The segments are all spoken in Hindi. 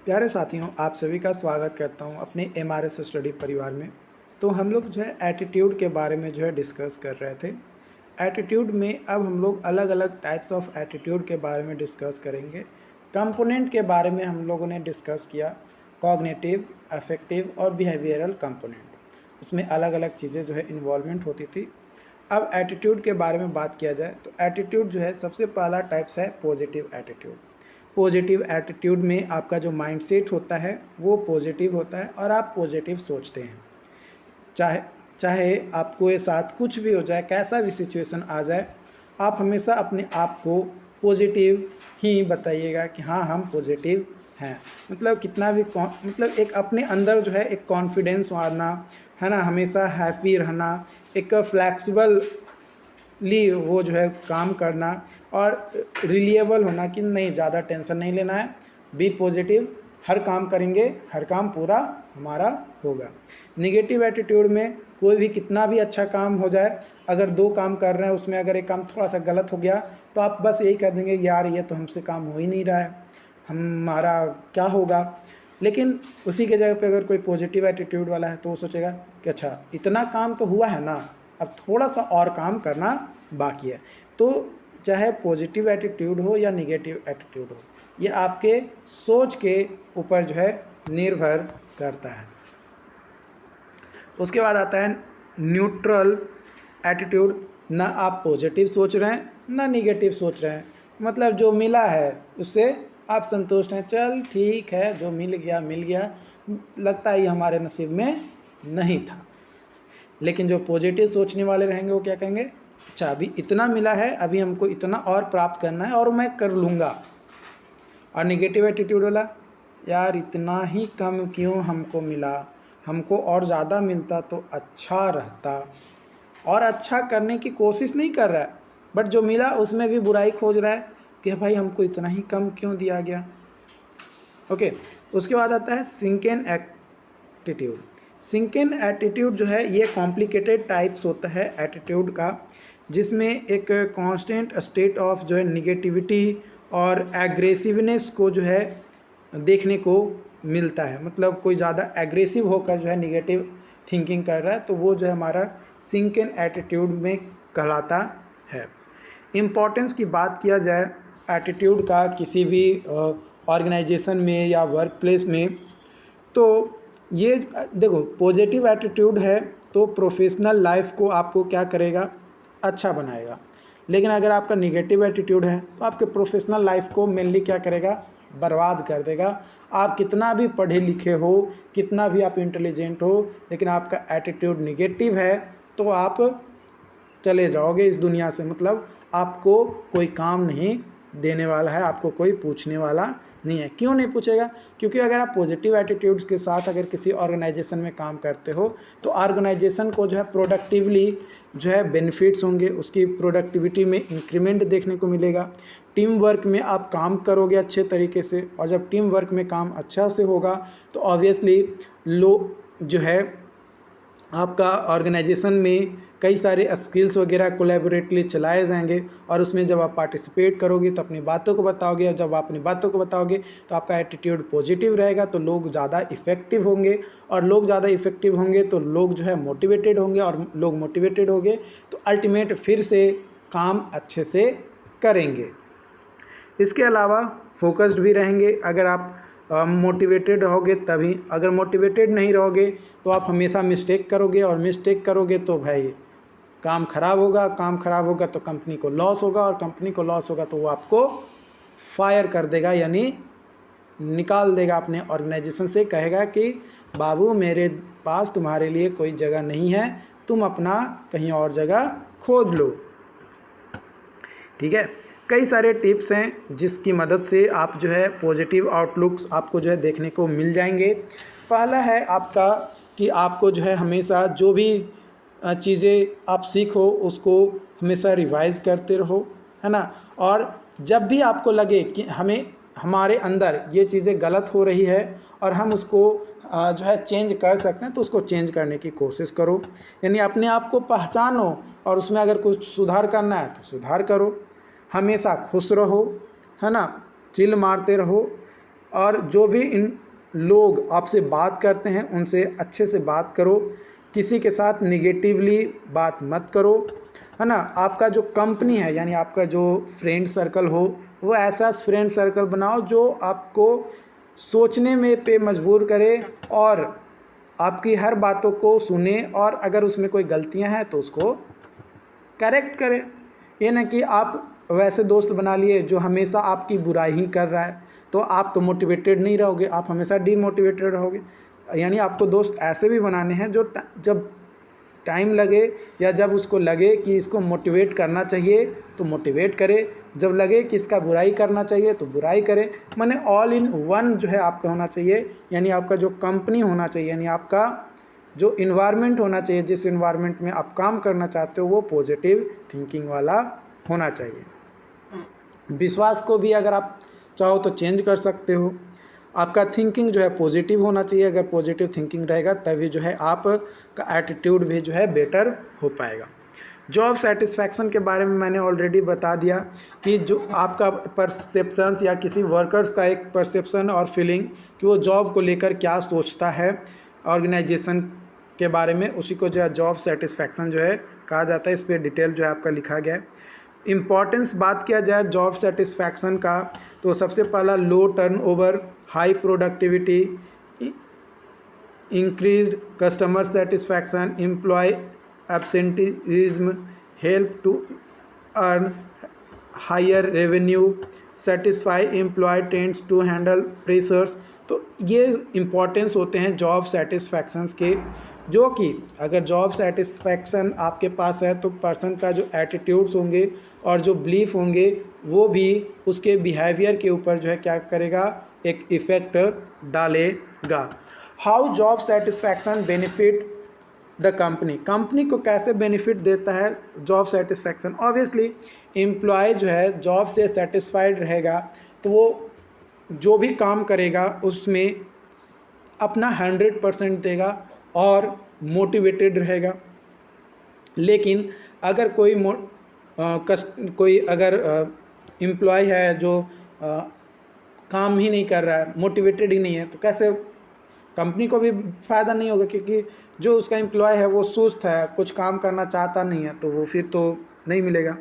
प्यारे साथियों, आप सभी का स्वागत करता हूं अपने एमआरएस स्टडी परिवार में। तो हम लोग जो है एटीट्यूड के बारे में जो है डिस्कस कर रहे थे। एटीट्यूड में अब हम लोग अलग अलग टाइप्स ऑफ एटीट्यूड के बारे में डिस्कस करेंगे। कंपोनेंट के बारे में हम लोगों ने डिस्कस किया, कॉग्निटिव, अफेक्टिव और बिहेवियरल कंपोनेंट। उसमें अलग अलग चीज़ें जो है इन्वॉल्वमेंट होती थी। अब एटीट्यूड के बारे में बात किया जाए तो एटीट्यूड जो है सबसे पहला टाइप्स है पॉजिटिव एटीट्यूड। पॉजिटिव एटीट्यूड में आपका जो माइंडसेट होता है वो पॉजिटिव होता है और आप पॉजिटिव सोचते हैं। चाहे चाहे आपको ये साथ कुछ भी हो जाए, कैसा भी सिचुएशन आ जाए, आप हमेशा अपने आप को पॉजिटिव ही बताइएगा कि हाँ हम पॉजिटिव हैं। मतलब कितना भी मतलब एक अपने अंदर जो है एक कॉन्फिडेंस आना है ना, हमेशा हैप्पी रहना, एक फ्लैक्सिबल वो जो है काम करना और रिलिएबल होना कि नहीं, ज़्यादा टेंशन नहीं लेना है, बी पॉजिटिव, हर काम करेंगे, हर काम पूरा हमारा होगा। निगेटिव एटीट्यूड में कोई भी कितना भी अच्छा काम हो जाए, अगर 2 काम कर रहे हैं उसमें अगर एक काम थोड़ा सा गलत हो गया तो आप बस यही कर देंगे, यार ये तो हमसे काम हो ही नहीं रहा है, हमारा क्या होगा। लेकिन उसी के जगह पे अगर कोई पॉजिटिव एटीट्यूड वाला है तो वो सोचेगा कि अच्छा इतना काम तो हुआ है ना, अब थोड़ा सा और काम करना बाकी है। तो चाहे पॉजिटिव एटीट्यूड हो या निगेटिव एटीट्यूड हो, ये आपके सोच के ऊपर जो है निर्भर करता है। उसके बाद आता है न्यूट्रल एटीट्यूड। ना आप पॉजिटिव सोच रहे हैं ना निगेटिव सोच रहे हैं, मतलब जो मिला है उससे आप संतुष्ट हैं, चल ठीक है, जो मिल गया, लगता है ये हमारे नसीब में नहीं था। लेकिन जो पॉजिटिव सोचने वाले रहेंगे वो क्या कहेंगे, अच्छा अभी इतना मिला है, अभी हमको इतना और प्राप्त करना है और मैं कर लूँगा। और निगेटिव एटीट्यूड वाला, यार इतना ही कम क्यों हमको मिला, हमको और ज़्यादा मिलता तो अच्छा रहता, और अच्छा करने की कोशिश नहीं कर रहा है, बट जो मिला उसमें भी बुराई खोज रहा है कि भाई हमको इतना ही कम क्यों दिया गया। ओके, उसके बाद आता है सिंकन एटीट्यूड। सिंकन एटीट्यूड जो है ये कॉम्प्लिकेटेड टाइप्स होता है एटीट्यूड का, जिसमें एक कांस्टेंट स्टेट ऑफ जो है निगेटिविटी और एग्रेसिवनेस को जो है देखने को मिलता है। मतलब कोई ज़्यादा एग्रेसिव होकर जो है निगेटिव थिंकिंग कर रहा है तो वो जो है हमारा सिंकन एटीट्यूड में कहलाता है। इम्पोर्टेंस की बात किया जाए एटीट्यूड का किसी भी ऑर्गेनाइजेशन में या वर्क प्लेस में, तो ये देखो पॉजिटिव एटीट्यूड है तो प्रोफेशनल लाइफ को आपको क्या करेगा, अच्छा बनाएगा। लेकिन अगर आपका निगेटिव एटीट्यूड है तो आपके प्रोफेशनल लाइफ को मेनली क्या करेगा, बर्बाद कर देगा। आप कितना भी पढ़े लिखे हो, कितना भी आप इंटेलिजेंट हो, लेकिन आपका एटीट्यूड निगेटिव है तो आप चले जाओगे इस दुनिया से। मतलब आपको कोई काम नहीं देने वाला है, आपको कोई पूछने वाला नहीं है। क्यों नहीं पूछेगा, क्योंकि अगर आप पॉजिटिव एटीट्यूड्स के साथ अगर किसी ऑर्गेनाइजेशन में काम करते हो तो ऑर्गेनाइजेशन को जो है प्रोडक्टिवली जो है बेनिफिट्स होंगे, उसकी प्रोडक्टिविटी में इंक्रीमेंट देखने को मिलेगा। टीम वर्क में आप काम करोगे अच्छे तरीके से, और जब टीम वर्क में काम अच्छा से होगा तो ऑब्वियसली लोग जो है आपका ऑर्गेनाइजेशन में कई सारे स्किल्स वगैरह कोलैबोरेटली चलाए जाएंगे, और उसमें जब आप पार्टिसिपेट करोगे तो अपनी बातों को बताओगे, और जब आप अपनी बातों को बताओगे तो आपका एटीट्यूड पॉजिटिव रहेगा तो लोग ज़्यादा इफ़ेक्टिव होंगे, और लोग ज़्यादा इफ़ेक्टिव होंगे तो लोग जो है मोटिवेटेड होंगे, और लोग मोटिवेटेड होंगे तो अल्टीमेट फिर से काम अच्छे से करेंगे। इसके अलावा फोकस्ड भी रहेंगे। अगर आप मोटिवेटेड रहोगे तभी, अगर मोटिवेटेड नहीं रहोगे तो आप हमेशा मिस्टेक करोगे, और मिस्टेक करोगे तो भाई काम खराब होगा, काम खराब होगा तो कंपनी को लॉस होगा, और कंपनी को लॉस होगा तो वो आपको फायर कर देगा, यानी निकाल देगा अपने ऑर्गेनाइजेशन से, कहेगा कि बाबू मेरे पास तुम्हारे लिए कोई जगह नहीं है, तुम अपना कहीं और जगह खोज लो। ठीक है, कई सारे टिप्स हैं जिसकी मदद से आप जो है पॉजिटिव आउटलुक्स आपको जो है देखने को मिल जाएंगे। पहला है आपका कि आपको जो है हमेशा जो भी चीज़ें आप सीखो उसको हमेशा रिवाइज़ करते रहो, है ना। और जब भी आपको लगे कि हमारे अंदर ये चीज़ें गलत हो रही है और हम उसको जो है चेंज कर सकते हैं तो उसको चेंज करने की कोशिश करो। यानी अपने आप को पहचानो, और उसमें अगर कुछ सुधार करना है तो सुधार करो। हमेशा खुश रहो, है ना, चिल मारते रहो, और जो भी इन लोग आपसे बात करते हैं उनसे अच्छे से बात करो, किसी के साथ निगेटिवली बात मत करो, है ना। आपका जो कंपनी है यानी आपका जो फ्रेंड सर्कल हो वो ऐसा फ्रेंड सर्कल बनाओ जो आपको सोचने में पे मजबूर करे और आपकी हर बातों को सुने, और अगर उसमें कोई गलतियां हैं तो उसको करेक्ट करें। ये ना कि आप वैसे दोस्त बना लिए जो हमेशा आपकी बुराई ही कर रहा है, तो आप तो मोटिवेटेड नहीं रहोगे, आप हमेशा डीमोटिवेटेड रहोगे। यानी आपको दोस्त ऐसे भी बनाने हैं जो जब टाइम लगे या जब उसको लगे कि इसको मोटिवेट करना चाहिए तो मोटिवेट करे, जब लगे कि इसका बुराई करना चाहिए तो बुराई करे। माने ऑल इन वन जो है आपका होना चाहिए, यानी आपका जो कंपनी होना चाहिए, यानी आपका जो इन्वायरमेंट होना चाहिए, जिस इन्वायरमेंट में आप काम करना चाहते हो वो पॉजिटिव थिंकिंग वाला होना चाहिए। विश्वास को भी अगर आप चाहो तो चेंज कर सकते हो। आपका थिंकिंग जो है पॉजिटिव होना चाहिए, अगर पॉजिटिव थिंकिंग रहेगा तभी जो है आपका एटीट्यूड भी जो है बेटर हो पाएगा। जॉब सेटिस्फैक्शन के बारे में मैंने ऑलरेडी बता दिया कि जो आपका परसेप्शंस या किसी वर्कर्स का एक परसेप्शन और फीलिंग कि वो जॉब को लेकर क्या सोचता है ऑर्गेनाइजेशन के बारे में, उसी को जो है जॉब सेटिस्फैक्शन जो है कहा जाता है। इस पर डिटेल जो है आपका लिखा गया है। इम्पॉर्टेंस बात किया जाए जॉब सेटिस्फैक्शन का तो सबसे पहला low turnover, high productivity, increased customer satisfaction, employee absenteeism, help to earn higher revenue, satisfy employee tends to handle pressures. तो ये इम्पॉर्टेंस होते हैं जॉब सेटिस्फैक्शंस के, जो कि अगर जॉब सेटिस्फैक्शन आपके पास है तो पर्सन का जो एटीट्यूड्स होंगे और जो बिलीफ होंगे वो भी उसके बिहेवियर के ऊपर जो है क्या करेगा, एक इफ़ेक्ट डालेगा। How job satisfaction benefit the company को कैसे बेनिफिट देता है जॉब सेटिस्फैक्शन। ऑब्वियसली एम्प्लॉय जो है जॉब से सेटिस्फाइड रहेगा तो वो जो भी काम करेगा उसमें अपना 100% देगा और मोटिवेटेड रहेगा। लेकिन अगर कोई अगर एम्प्लॉय है जो काम ही नहीं कर रहा है, मोटिवेटेड ही नहीं है, तो कैसे कंपनी को भी फ़ायदा नहीं होगा, क्योंकि जो उसका एम्प्लॉय है वो सुस्त है, कुछ काम करना चाहता नहीं है, तो वो फिर तो नहीं मिलेगा।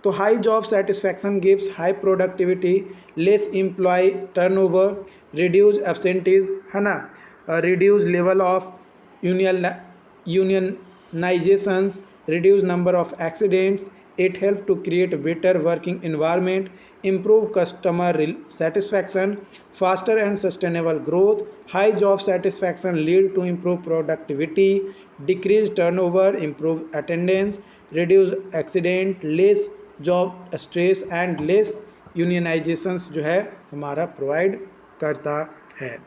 तो high job satisfaction gives high productivity, less employee turnover, reduce absentees, है ना, reduce level of unionizations, reduce number of accidents. It helps to create a better working environment, improve customer satisfaction, faster and sustainable growth. High job satisfaction lead to improved productivity, decreased turnover, improved attendance, reduce accident, less job stress and less unionizations जो है हमारा प्रोवाइड करता है।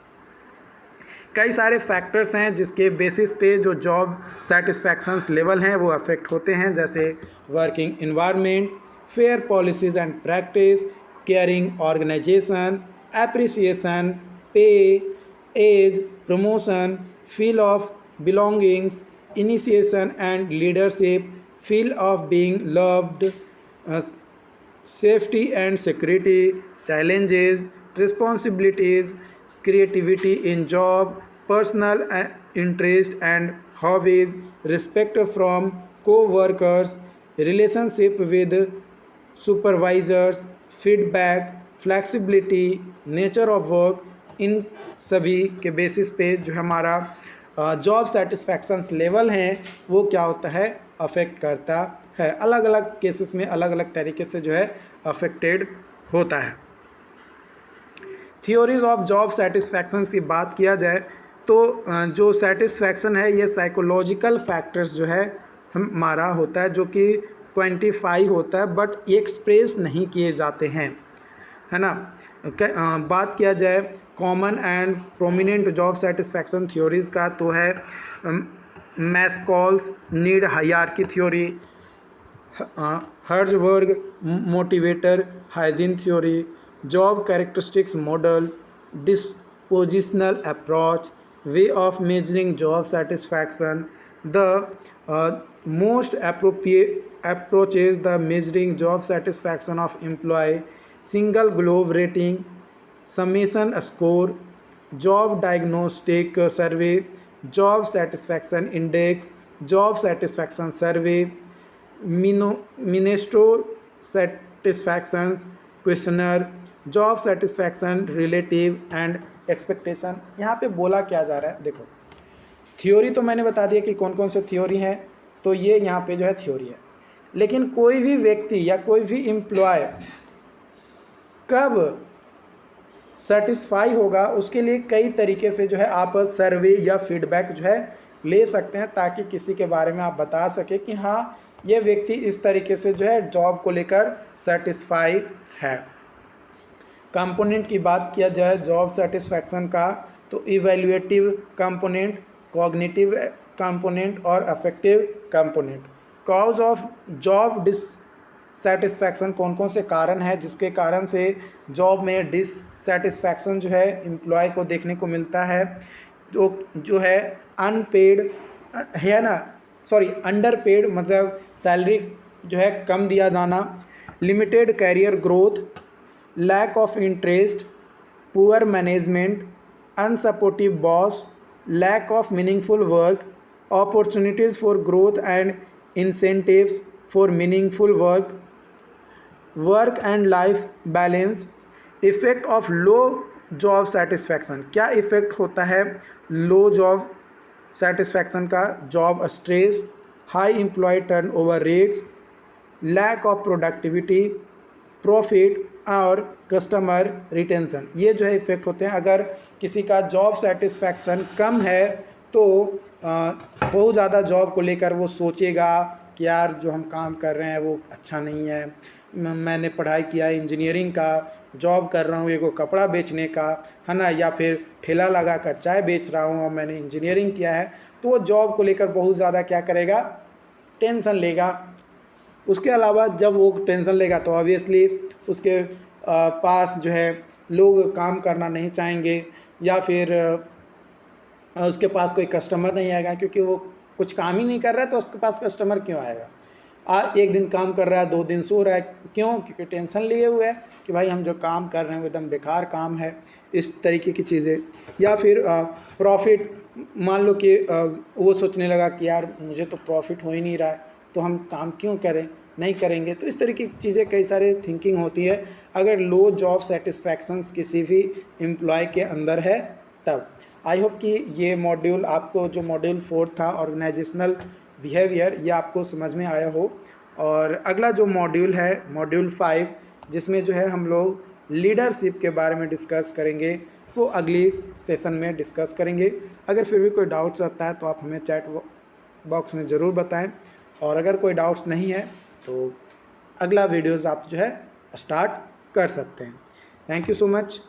कई सारे फैक्टर्स हैं जिसके बेसिस पे जो जॉब सेटिस्फैक्शंस लेवल हैं वो अफेक्ट होते हैं, जैसे working environment, fair policies and practice, caring organisation, appreciation, pay, age, promotion, feel of belongings, initiation and leadership, feel of being loved, safety and security, challenges, responsibilities, creativity in job, personal interest and hobbies, respect from co-workers, relationship with supervisors, feedback, flexibility, nature of work, इन सभी के बेसिस पे जो हमारा जॉब सेटिस्फैक्शन लेवल हैं वो क्या होता है, अफेक्ट करता है। अलग अलग केसेस में अलग अलग तरीके से जो है अफेक्टेड होता है। थियोरीज ऑफ जॉब सेटिस्फैक्शन की बात किया जाए तो जो सेटिस्फैक्शन है ये साइकोलॉजिकल फैक्टर्स जो है हमारा होता है, जो कि क्वांटिफाई होता है बट एक्सप्रेस नहीं किए जाते हैं, है ना। बात किया जाए common and prominent job satisfaction theories का तो है Maslow's need hierarchy theory, Herzberg motivator hygiene theory, job characteristics model, dispositional approach, way of measuring job satisfaction, the most appropriate approaches the measuring job satisfaction of employee, single globe rating, summation score, job diagnostic survey, job satisfaction index, job satisfaction survey, Minnesota satisfaction questionnaire, job satisfaction relative and expectation. यहाँ पे बोला क्या जा रहा है, देखो थ्योरी तो मैंने बता दिया कि कौन कौन से थ्योरी हैं, तो ये यहाँ पे जो है थ्योरी है। लेकिन कोई भी व्यक्ति या कोई भी एम्प्लॉय कब सेटिस्फाई होगा, उसके लिए कई तरीके से जो है आप सर्वे या फीडबैक जो है ले सकते हैं, ताकि किसी के बारे में आप बता सके कि हाँ ये व्यक्ति इस तरीके से जो है जॉब को लेकर सेटिस्फाई है। कंपोनेंट की बात किया जाए जॉब सेटिस्फैक्शन का, तो इवैल्यूएटिव कंपोनेंट, कॉग्निटिव कंपोनेंट और affective component. Cause of job dissatisfaction, कौन कौन से कारण हैं जिसके कारण से जॉब में डिससेटिस्फैक्शन जो है एम्प्लॉय को देखने को मिलता है। जो है अनपेड है ना, सॉरी अंडर पेड, मतलब सैलरी जो है कम दिया जाना, limited career growth, lack of interest, poor management, unsupportive boss, lack of meaningful work, opportunities for growth and incentives for meaningful work, work and life balance. Effect of low job satisfaction, क्या इफेक्ट होता है लो जॉब सेटिस्फैक्शन का? Job stress, high employee turnover rates, lack of productivity, profit और कस्टमर रिटेंशन। ये जो है इफेक्ट होते हैं। अगर किसी का जॉब सेटिस्फैक्शन कम है तो बहुत ज़्यादा जॉब को लेकर वो सोचेगा कि यार जो हम काम कर रहे हैं वो अच्छा नहीं है, मैंने पढ़ाई किया है इंजीनियरिंग का, जॉब कर रहा हूँ एगो कपड़ा बेचने का, है ना, या फिर ठेला लगा कर चाय बेच रहा हूँ और मैंने इंजीनियरिंग किया है, तो वो जॉब को लेकर बहुत ज़्यादा क्या करेगा, टेंशन लेगा। उसके अलावा जब वो टेंशन लेगा तो ऑब्वियसली उसके पास जो है लोग काम करना नहीं चाहेंगे, या फिर उसके पास कोई कस्टमर नहीं आएगा, क्योंकि वो कुछ काम ही नहीं कर रहा है तो उसके पास कस्टमर क्यों आएगा। एक दिन काम कर रहा है, 2 दिन सो रहा है, क्यों? क्योंकि टेंशन लिए हुए है कि भाई हम जो काम कर रहे हैं वो एकदम बेकार काम है, इस तरीके की चीज़ें। या फिर प्रॉफिट, मान लो कि वो सोचने लगा कि यार मुझे तो प्रॉफिट हो ही नहीं रहा है तो हम काम क्यों करें, नहीं करेंगे। तो इस तरीके की चीज़ें कई सारे थिंकिंग होती है अगर लो जॉब सेटिस्फैक्शंस किसी भी एम्प्लॉय के अंदर है तब। आई होप कि ये मॉड्यूल आपको, जो मॉड्यूल 4 था ऑर्गेनाइजेशनल बिहेवियर, ये आपको समझ में आया हो। और अगला जो मॉड्यूल है मॉड्यूल 5, जिसमें जो है हम लोग लीडरशिप के बारे में डिस्कस करेंगे, वो अगली सेशन में डिस्कस करेंगे। अगर फिर भी कोई डाउट्स आता है तो आप हमें चैट बॉक्स में ज़रूर बताएं, और अगर कोई डाउट्स नहीं है तो अगला वीडियोज़ आप जो है स्टार्ट कर सकते हैं। Thank you so much.